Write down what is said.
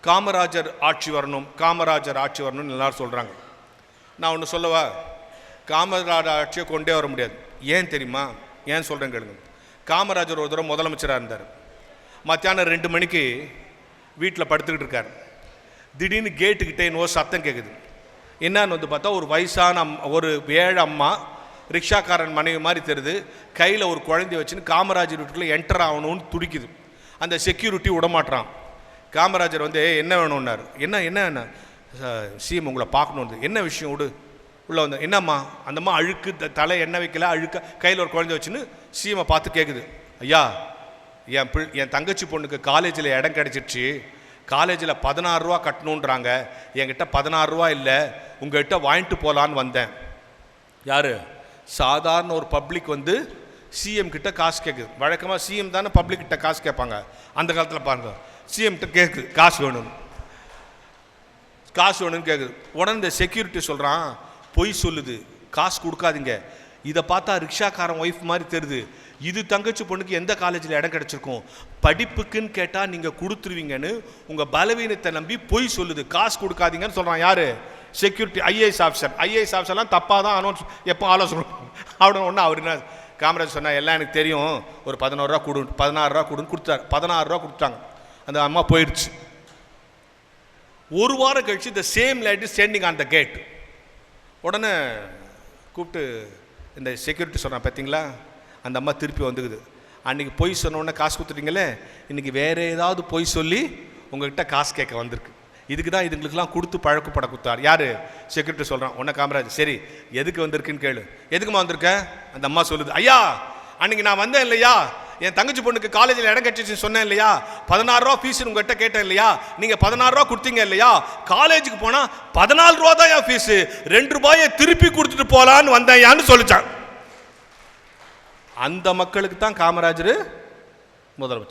காமராஜர் ஆட்சி வரணும், காமராஜர் ஆட்சி வரணும்னு எல்லாரும் சொல்கிறாங்க. நான் ஒன்று சொல்லவா? காமராஜர் ஆட்சியை கொண்டே வர முடியாது. ஏன் தெரியுமா? ஏன் சொல்கிறேன் கேளுங்க. காமராஜர் ஒரு தடவை முதலமைச்சராக இருந்தார். மத்தியானம் 2 மணிக்கு வீட்டில் படுத்துக்கிட்டு இருக்கார். திடீர்னு கேட்டுக்கிட்டே என்னவோ சத்தம் கேட்குது. என்னான்னு வந்து பார்த்தா ஒரு வயசான ஒரு ஏழை அம்மா, ரிக்ஷாக்காரன் மனைவி மாதிரி தெரியுது, கையில் ஒரு குழந்தைய வச்சுன்னு காமராஜர் வீட்டுக்குள்ளே என்டர் ஆகணும்னு துடிக்குது. அந்த செக்யூரிட்டி விடமாட்டான். காமராஜர் வந்து என்ன வேணும்னார். என்ன என்ன சிஎம் உங்களை பார்க்கணும். என்ன விஷயம் விடு உள்ளே வந்து. என்னம்மா? அந்தம்மா அழுக்கு, தலை எண்ணெய் வைக்கல, அழுக்க, கையில் ஒரு குழந்தை வச்சுன்னு சிஎம்மை பார்த்து கேட்குது. ஐயா, என் தங்கச்சி பொண்ணுக்கு காலேஜில் இடம் கிடச்சிடுச்சு, காலேஜில் 16 ரூபா கட்டணுன்றாங்க, என்கிட்ட 16 ரூபா இல்லை, உங்கள்கிட்ட வாங்கிட்டு போகலான்னு வந்தேன். யார்? சாதாரண ஒரு பப்ளிக் வந்து சிஎம் கிட்ட காசு கேட்குது. வழக்கமாக சிஎம் தானே பப்ளிக் கிட்ட காசு கேட்பாங்க. அந்த காலத்தில் பாருங்க, சிஎம் கிட்ட கேட்குது காசு வேணும், காசு வேணும்னு கேட்குது. உடனே இந்த செக்யூரிட்டி சொல்கிறான், பொய் சொல்லுது, காசு கொடுக்காதீங்க. இதை பார்த்தா ரிக்ஷாக்காரன் ஒய்ஃப் மாதிரி தெரியுது, இது தங்கச்சி பொண்ணுக்கு எந்த காலேஜில் இடம் கிடச்சிருக்கும், படிப்புக்குன்னு கேட்டால் நீங்கள் கொடுத்துருவீங்கன்னு உங்கள் பலவீனத்தை நம்பி பொய் சொல்லுது, காசு கொடுக்காதீங்கன்னு சொல்கிறான். யார்? செக்யூரிட்டி. IAS officer. ஐஏஎஸ் ஆஃபீஸர்லாம் தப்பாக தான் அனௌன்ஸ் எப்போ ஆலோசனை அப்படின்னு ஒன்று. அவர் என்ன காமராஜ் சொன்னால், எல்லாம் எனக்கு தெரியும், ஒரு 11 ரூபா கொடு, 16 ரூபா கொடுன்னு கொடுத்தாரு. 16 ரூபா கொடுத்தாங்க. அந்த அம்மா போயிடுச்சு. ஒரு வாரம் கழிச்சு the same lady standing on the gate. உடனே கூப்பிட்டு இந்த செக்யூரிட்டி சொன்னான், பார்த்தீங்களா அந்த அம்மா திருப்பி வந்துக்குது, அன்றைக்கி பொய் சொன்னோடனே காசு கொடுத்துட்டீங்களே, இன்றைக்கி வேறு ஏதாவது பொய் சொல்லி உங்கள்கிட்ட காசு கேட்க வந்திருக்கு. இதுக்கு தான் இதுங்களுக்கெல்லாம் கொடுத்து பழக்கப்பட கொடுத்தார். யார்? செக்யூரிட்டி சொல்கிறான். உடனே காமராஜ், சரி எதுக்கு வந்திருக்குன்னு கேளு. எதுக்குமா வந்திருக்க? அந்த அம்மா சொல்லுது, ஐயா அன்றைக்கி நான் வந்தேன் இல்லையா, என் தங்கச்சி பொண்ணுக்கு காலேஜில் இடம் கட்டிச்சுன்னு சொன்னேன் இல்லையா, 16 ரூபா ஃபீஸ் உங்கள்கிட்ட கேட்டேன் இல்லையா, நீங்கள் 16 ரூபா கொடுத்தீங்க இல்லையா, காலேஜுக்கு போனால் 14 ரூபா தான் என் ஃபீஸு, 2 ரூபாயை திருப்பி கொடுத்துட்டு போகலான்னு வந்தேன் யான்னு சொல்லிச்சான். அந்த மக்களுக்கு தான் காமராஜர் முதலமைச்சர்.